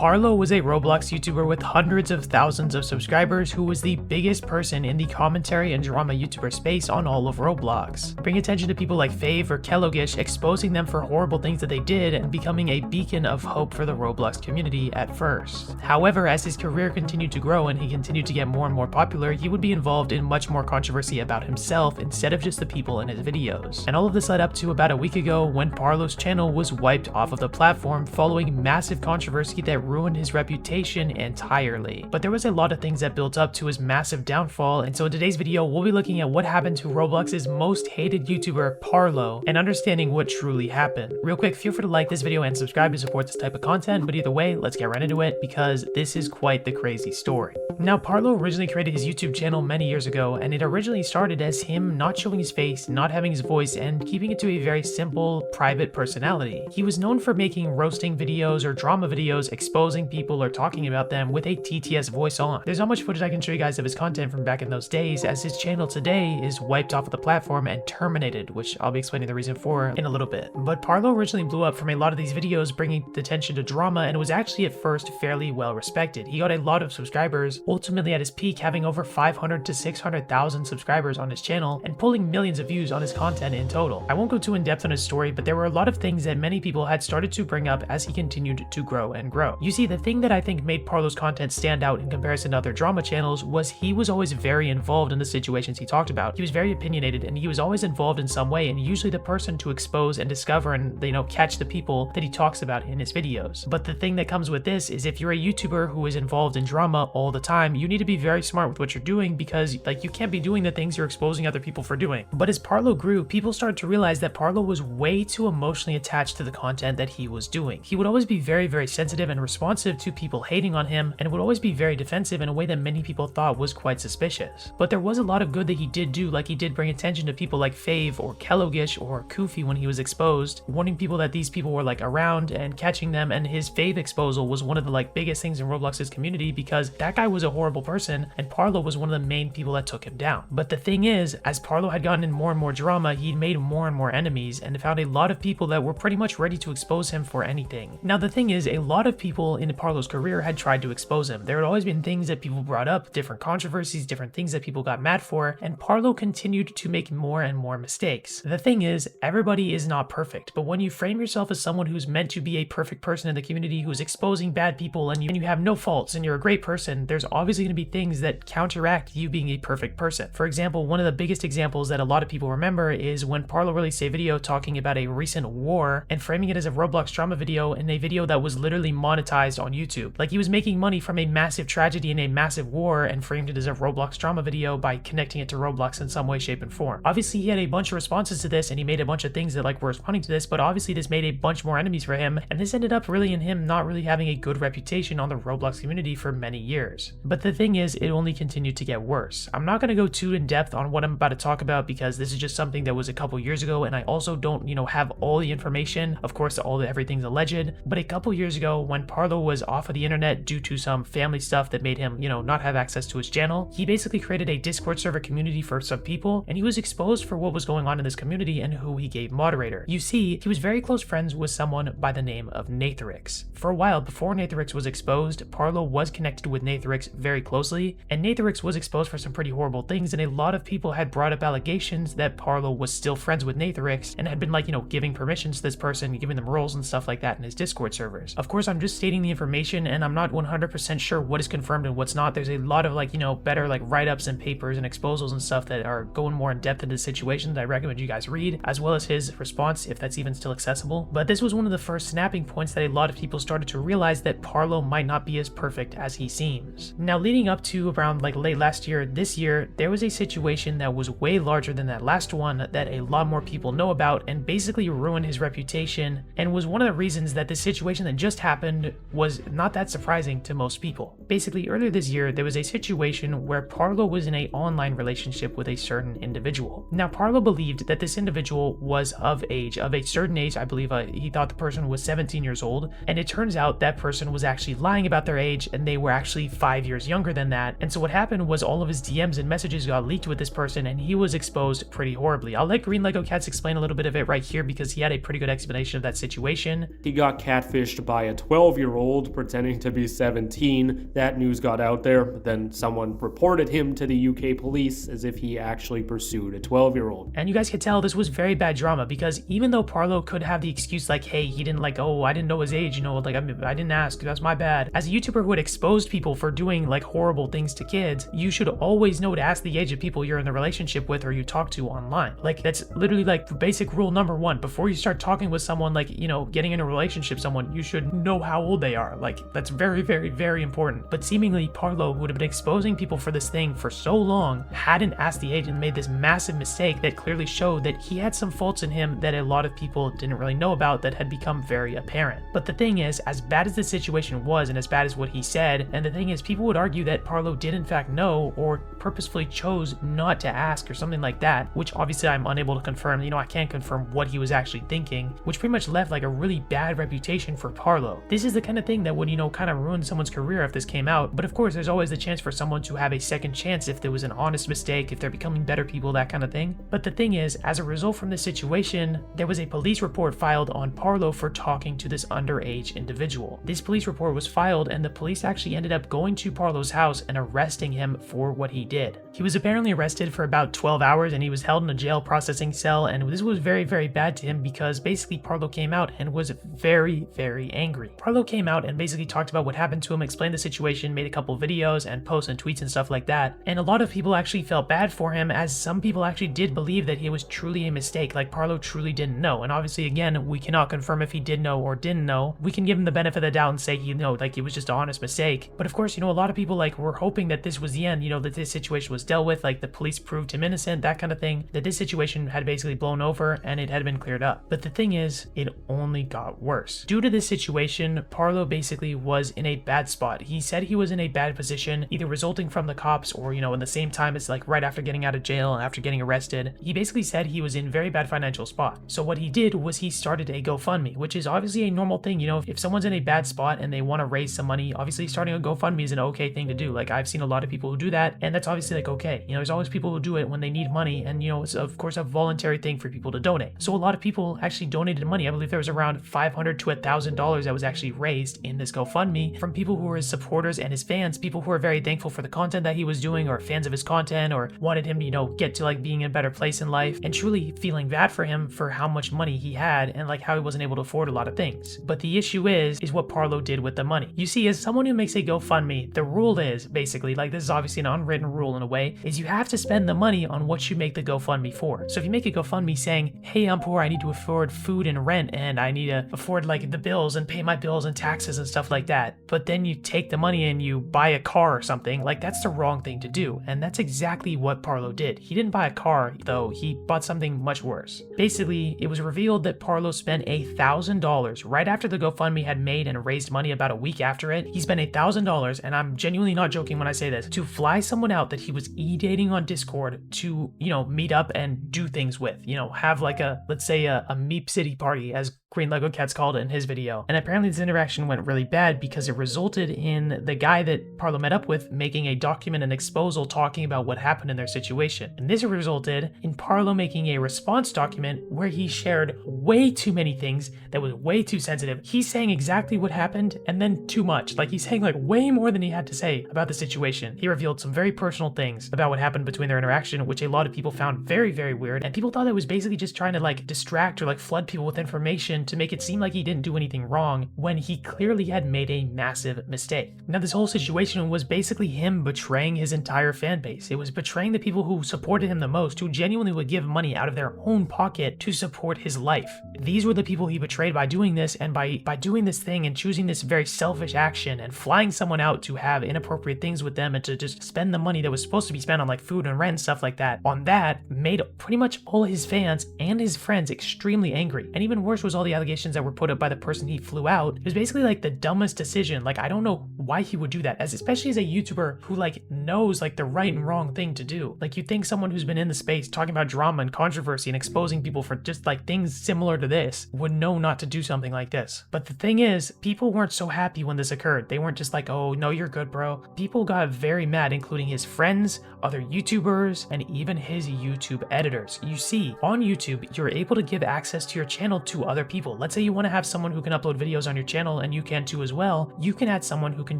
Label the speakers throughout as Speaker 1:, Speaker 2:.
Speaker 1: Parlo was a Roblox YouTuber with hundreds of thousands of subscribers who was the biggest person in the commentary and drama YouTuber space on all of Roblox. Bring attention to people like Fave or Kellogish, exposing them for horrible things that they did and becoming a beacon of hope for the Roblox community at first. However, as his career continued to grow and he continued to get more and more popular, he would be involved in much more controversy about himself instead of just the people in his videos. And all of this led up to about a week ago when Parlo's channel was wiped off of the platform following massive controversy that ruined his reputation entirely. But there was a lot of things that built up to his massive downfall, and so in today's video we'll be looking at what happened to Roblox's most hated YouTuber Parlo and understanding what truly happened. Real quick, feel free to like this video and subscribe to support this type of content, but either way, let's get right into it because this is quite the crazy story. Now, Parlo originally created his YouTube channel many years ago, and it originally started as him not showing his face, not having his voice, and keeping it to a very simple, private personality. He was known for making roasting videos or drama videos, exposing people or talking about them with a TTS voice on. There's not much footage I can show you guys of his content from back in those days, as his channel today is wiped off of the platform and terminated, which I'll be explaining the reason for in a little bit. But Parlo originally blew up from a lot of these videos bringing attention to drama and was actually at first fairly well respected. He got a lot of subscribers, ultimately at his peak having over 500 to 600,000 subscribers on his channel and pulling millions of views on his content in total. I won't go too in depth on his story, but there were a lot of things that many people had started to bring up as he continued to grow and grow. You see, the thing that I think made Parlo's content stand out in comparison to other drama channels was he was always very involved in the situations he talked about. He was very opinionated and he was always involved in some way, and usually the person to expose and discover and, catch the people that he talks about in his videos. But the thing that comes with this is if you're a YouTuber who is involved in drama all the time, you need to be very smart with what you're doing because you can't be doing the things you're exposing other people for doing. But as Parlo grew, people started to realize that Parlo was way too emotionally attached to the content that he was doing. He would always be very, very sensitive and responsive to people hating on him, and would always be very defensive in a way that many people thought was quite suspicious. But there was a lot of good that he did do, like he did bring attention to people like Fave or Kellogish or Koofy when he was exposed, warning people that these people were around and catching them, and his Fave exposal was one of the biggest things in Roblox's community because that guy was a horrible person and Parlo was one of the main people that took him down. But the thing is, as Parlo had gotten in more and more drama, he made more and more enemies and found a lot of people that were pretty much ready to expose him for anything. Now the thing is, a lot of people in Parlo's career had tried to expose him. There had always been things that people brought up, different controversies, different things that people got mad for, and Parlo continued to make more and more mistakes. The thing is, everybody is not perfect, but when you frame yourself as someone who's meant to be a perfect person in the community who's exposing bad people and you have no faults and you're a great person, there's obviously going to be things that counteract you being a perfect person. For example, one of the biggest examples that a lot of people remember is when Parlo released a video talking about a recent war and framing it as a Roblox drama video, in a video that was literally monetized on YouTube. He was making money from a massive tragedy and a massive war and framed it as a Roblox drama video by connecting it to Roblox in some way, shape, and form. Obviously, he had a bunch of responses to this and he made a bunch of things that were responding to this, but obviously this made a bunch more enemies for him, and this ended up really in him not really having a good reputation on the Roblox community for many years. But the thing is, it only continued to get worse. I'm not going to go too in depth on what I'm about to talk about because this is just something that was a couple years ago, and I also don't, have all the information. Of course, everything's alleged, but a couple years ago when Parlo was off of the internet due to some family stuff that made him, not have access to his channel, he basically created a Discord server community for some people, and he was exposed for what was going on in this community and who he gave moderator. You see, he was very close friends with someone by the name of Nathrix. For a while before Nathrix was exposed, Parlo was connected with Nathrix very closely, and Nathrix was exposed for some pretty horrible things, and a lot of people had brought up allegations that Parlo was still friends with Nathrix and had been giving permissions to this person, giving them roles and stuff like that in his Discord servers. Of course, I'm just stating the information and I'm not 100% sure what is confirmed and what's not. There's a lot of better write-ups and papers and exposals and stuff that are going more in depth into the situation that I recommend you guys read, as well as his response if that's even still accessible. But this was one of the first snapping points that a lot of people started to realize that Parlo might not be as perfect as he seems. Now, leading up to around late last year, this year, there was a situation that was way larger than that last one that a lot more people know about and basically ruined his reputation, and was one of the reasons that the situation that just happened was not that surprising to most people. Basically, earlier this year, there was a situation where Parlo was in an online relationship with a certain individual. Now, Parlo believed that this individual was of a certain age. I believe he thought the person was 17 years old, and it turns out that person was actually lying about their age, and they were actually 5 years younger than that. And so what happened was all of his DMs and messages got leaked with this person, and he was exposed pretty horribly. I'll let Green Lego Cats explain a little bit of it right here because he had a pretty good explanation of that situation.
Speaker 2: He got catfished by a 12-year-old 12-year-old pretending to be 17. That news got out there, but then someone reported him to the UK police as if he actually pursued a 12-year-old.
Speaker 1: And you guys could tell this was very bad drama, because even though Parlo could have the excuse like, hey, he didn't like, oh, I didn't know his age, like I didn't ask, that's my bad. As a YouTuber who had exposed people for doing like horrible things to kids, you should always know to ask the age of people you're in the relationship with or you talk to online. Like that's literally like basic rule number one. Before you start talking with someone, like, getting in a relationship with someone, you should know how old they are. Like that's very, very, very important. But seemingly Parlo, who would have been exposing people for this thing for so long, hadn't asked the age and made this massive mistake that clearly showed that he had some faults in him that a lot of people didn't really know about that had become very apparent. But the thing is, as bad as the situation was and as bad as what he said, and the thing is, people would argue that Parlo did in fact know or purposefully chose not to ask or something like that, which obviously I'm unable to confirm. I can't confirm what he was actually thinking, which pretty much left like a really bad reputation for Parlo. This is the kind of thing that would, kind of ruin someone's career if this came out. But of course, there's always the chance for someone to have a second chance if there was an honest mistake, if they're becoming better people, that kind of thing. But the thing is, as a result from this situation, there was a police report filed on Parlo for talking to this underage individual. This police report was filed, and the police actually ended up going to Parlo's house and arresting him for what he did. He was apparently arrested for about 12 hours and he was held in a jail processing cell, and this was very, very bad to him because basically Parlo came out and was very, very angry. Parlo came out and basically talked about what happened to him, explained the situation, made a couple videos and posts and tweets and stuff like that. And a lot of people actually felt bad for him, as some people actually did believe that it was truly a mistake, like Parlo truly didn't know. And obviously, again, we cannot confirm if he did know or didn't know. We can give him the benefit of the doubt and say, like it was just an honest mistake. But of course, a lot of people like were hoping that this was the end, that this situation was dealt with, like the police proved him innocent, that kind of thing, that this situation had basically blown over and it had been cleared up. But the thing is, it only got worse. Due to this situation, Parlo basically was in a bad spot. He said he was in a bad position, either resulting from the cops or, in the same time as like right after getting out of jail and after getting arrested. He basically said he was in very bad financial spot. So what he did was he started a GoFundMe, which is obviously a normal thing. If someone's in a bad spot and they want to raise some money, obviously starting a GoFundMe is an okay thing to do. Like I've seen a lot of people who do that, and that's obviously like okay. There's always people who do it when they need money, and it's of course a voluntary thing for people to donate. So a lot of people actually donated money. I believe there was around $500 to $1,000 that was actually raised in this GoFundMe from people who were his supporters and his fans, people who are very thankful for the content that he was doing, or fans of his content, or wanted him to, get to like being in a better place in life, and truly feeling bad for him for how much money he had and like how he wasn't able to afford a lot of things. But the issue is what Parlo did with the money. You see, as someone who makes a GoFundMe, the rule is basically, like this is obviously an unwritten rule in a way, is you have to spend the money on what you make the GoFundMe for. So if you make a GoFundMe saying, hey, I'm poor, I need to afford food and rent, and I need to afford like the bills and pay my bills and taxes and stuff like that, but then you take the money and you buy a car or something, like that's the wrong thing to do. And that's exactly what Parlo did. He didn't buy a car though, he bought something much worse. Basically, it was revealed that Parlo spent $1,000 right after the GoFundMe had made and raised money. About a week after it, he spent $1,000, and I'm genuinely not joking when I say this, to fly someone out that he was e-dating on Discord to, meet up and do things with, have like let's say a Meep City party, as Green Lego Cats called it in his video. And apparently this interaction went really bad because it resulted in the guy that Parlo met up with making a document and exposal talking about what happened in their situation. And this resulted in Parlo making a response document where he shared way too many things that was way too sensitive. He's saying exactly what happened and then too much. Like he's saying like way more than he had to say about the situation. He revealed some very personal things about what happened between their interaction, which a lot of people found very, very weird. And people thought that was basically just trying to like distract or like flood people with information to make it seem like he didn't do anything wrong when he clearly had made a massive mistake. Now this whole situation was basically him betraying his entire fan base. It was betraying the people who supported him the most, who genuinely would give money out of their own pocket to support his life. These were the people he betrayed by doing this, and by doing this thing and choosing this very selfish action and flying someone out to have inappropriate things with them and to just spend the money that was supposed to be spent on like food and rent and stuff like that. On that, made pretty much all his fans and his friends extremely angry. And even worse was all the allegations that were put up by the person he flew out. It was basically like the dumbest decision. Like I don't know why he would do that, especially as a YouTuber who like knows like the right and wrong thing to do. Like you'd think someone who's been in the space talking about drama and controversy and exposing people for just like things similar to this would know not to do something like this. But the thing is, people weren't so happy when this occurred. They weren't just like, oh no, you're good, bro. People got very mad, including his friends, other YouTubers, and even his YouTube editors. You see, on YouTube, you're able to give access to your channel to other people. people. Let's say you want to have someone who can upload videos on your channel, and you can too as well. You can add someone who can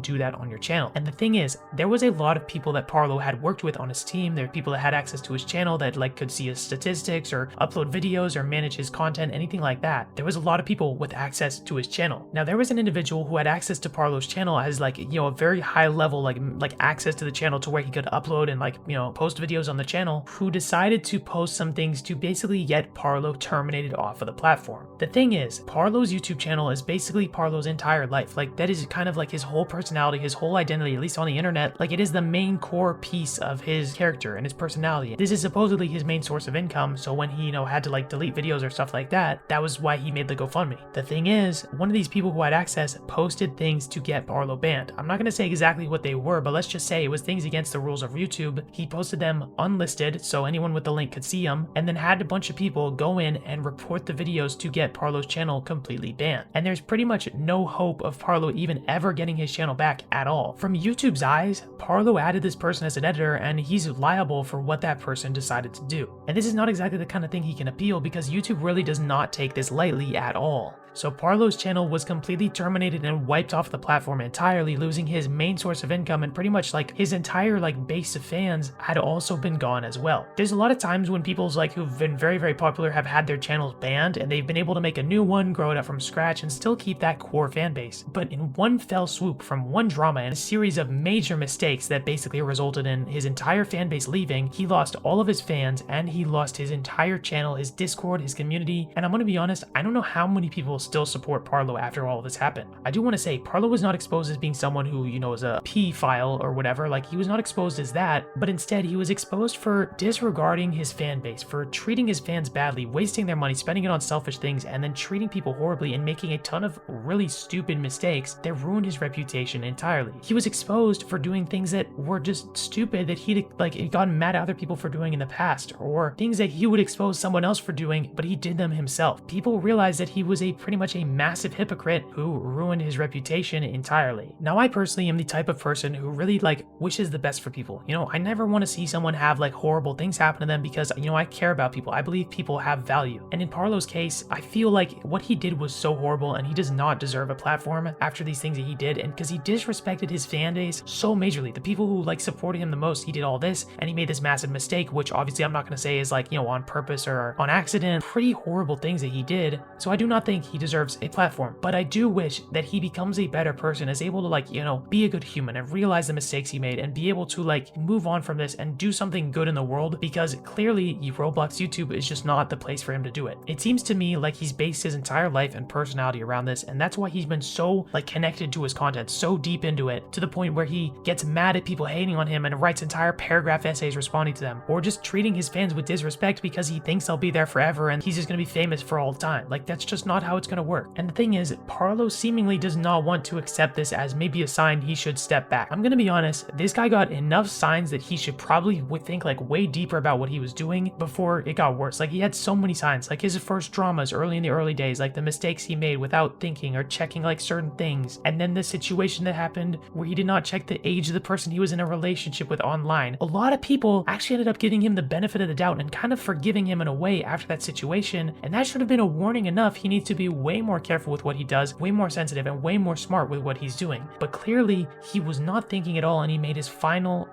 Speaker 1: do that on your channel. And the thing is, there was a lot of people that Parlo had worked with on his team. There were people that had access to his channel that like could see his statistics or upload videos or manage his content, anything like that. There was a lot of people with access to his channel. Now there was an individual who had access to Parlo's channel as like, you know, a very high level like access to the channel to where he could upload and like, you know, post videos on the channel, who decided to post some things to basically get Parlo terminated off of the platform. The thing is, Parlo's YouTube channel is basically Parlo's entire life. Like that is kind of like his whole personality, his whole identity, at least on the internet. Like it is the main core piece of his character and his personality. This is supposedly his main source of income. So when he, you know, had to like delete videos or stuff like that, that was why he made the GoFundMe. The thing is, one of these people who had access posted things to get Parlo banned. I'm not going to say exactly what they were, but let's just say it was things against the rules of YouTube. He posted them unlisted so anyone with the link could see them, and then had a bunch of people go in and report the videos to get Parlo's channel completely banned. And there's pretty much no hope of Parlo even ever getting his channel back at all. From YouTube's eyes, Parlo added this person as an editor, and he's liable for what that person decided to do. And this is not exactly the kind of thing he can appeal, because YouTube really does not take this lightly at all. So Parlo's channel was completely terminated and wiped off the platform entirely, losing his main source of income, and pretty much like his entire like base of fans had also been gone as well. There's a lot of times when people's like who've been very, very popular have had their channels banned, and they've been able to make a new one, grow it up from scratch, and still keep that core fan base. But in one fell swoop, from one drama and a series of major mistakes that basically resulted in his entire fan base leaving, he lost all of his fans, and he lost his entire channel, his Discord, his community. And I'm gonna be honest, I don't know how many people still support Parlo after all of this happened. I do want to say Parlo was not exposed as being someone who, you know, is a P file or whatever. Like he was not exposed as that, but instead he was exposed for disregarding his fan base, for treating his fans badly, wasting their money, spending it on selfish things, and then treating people horribly and making a ton of really stupid mistakes that ruined his reputation entirely. He was exposed for doing things that were just stupid that he'd like gotten mad at other people for doing in the past, or things that he would expose someone else for doing, but he did them himself. People realized that he was pretty much a massive hypocrite who ruined his reputation entirely. Now, I personally am the type of person who really like wishes the best for people. You know, I never want to see someone have like horrible things happen to them, because, you know, I care about people. I believe people have value. And in Parlo's case, I feel like what he did was so horrible, and he does not deserve a platform after these things that he did. And because he disrespected his fan base so majorly, the people who like supported him the most, he did all this and he made this massive mistake, which obviously I'm not going to say is like, you know, on purpose or on accident. Pretty horrible things that he did. So I do not think he deserves a platform, but I do wish that he becomes a better person, is able to like, you know, be a good human and realize the mistakes he made and be able to like move on from this and do something good in the world, because clearly Roblox YouTube is just not the place for him to do it. It seems to me like he's based his entire life and personality around this, and that's why he's been so like connected to his content, so deep into it, to the point where he gets mad at people hating on him and writes entire paragraph essays responding to them, or just treating his fans with disrespect because he thinks they'll be there forever and he's just gonna be famous for all time. Like that's just not how it's gonna work. And the thing is, Parlo seemingly does not want to accept this as maybe a sign he should step back. I'm gonna be honest, this guy got enough signs that he should probably think like way deeper about what he was doing before it got worse. Like he had so many signs, like his first dramas early in the early days, like the mistakes he made without thinking or checking like certain things, and then the situation that happened where he did not check the age of the person he was in a relationship with online. A lot of people actually ended up giving him the benefit of the doubt and kind of forgiving him in a way after that situation, and that should have been a warning enough. He needs to be way more careful with what he does, way more sensitive, and way more smart with what he's doing. But clearly he was not thinking at all, and he made his final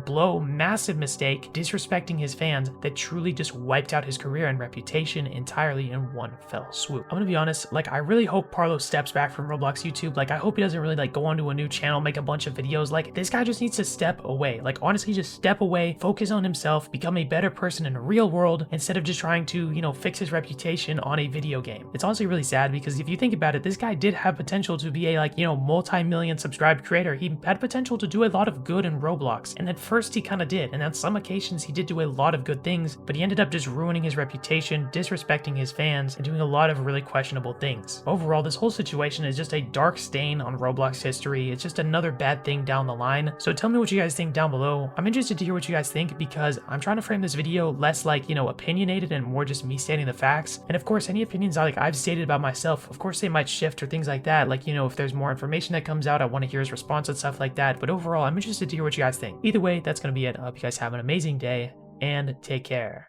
Speaker 1: blow, massive mistake, disrespecting his fans that truly just wiped out his career and reputation entirely in one fell swoop. I'm gonna be honest, like I really hope Parlo steps back from Roblox YouTube. Like I hope he doesn't really like go onto a new channel, make a bunch of videos. Like this guy just needs to step away. Like honestly, just step away, focus on himself, become a better person in the real world instead of just trying to, you know, fix his reputation on a video game. It's honestly really sad, because if you think about it, this guy did have potential to be a like, you know, multi-million subscribed creator. He had potential to do a lot of good in Roblox. And at first he kind of did, and on some occasions he did do a lot of good things, but he ended up just ruining his reputation, disrespecting his fans, and doing a lot of really questionable things. Overall, this whole situation is just a dark stain on Roblox history. It's just another bad thing down the line. So tell me what you guys think down below. I'm interested to hear what you guys think, because I'm trying to frame this video less like, you know, opinionated and more just me stating the facts. And of course, any opinions I've stated about myself, of course they might shift or things like that. Like, you know, if there's more information that comes out, I want to hear his response and stuff like that. But overall, I'm interested to hear what you guys think. Either way, that's going to be it. I hope you guys have an amazing day and take care.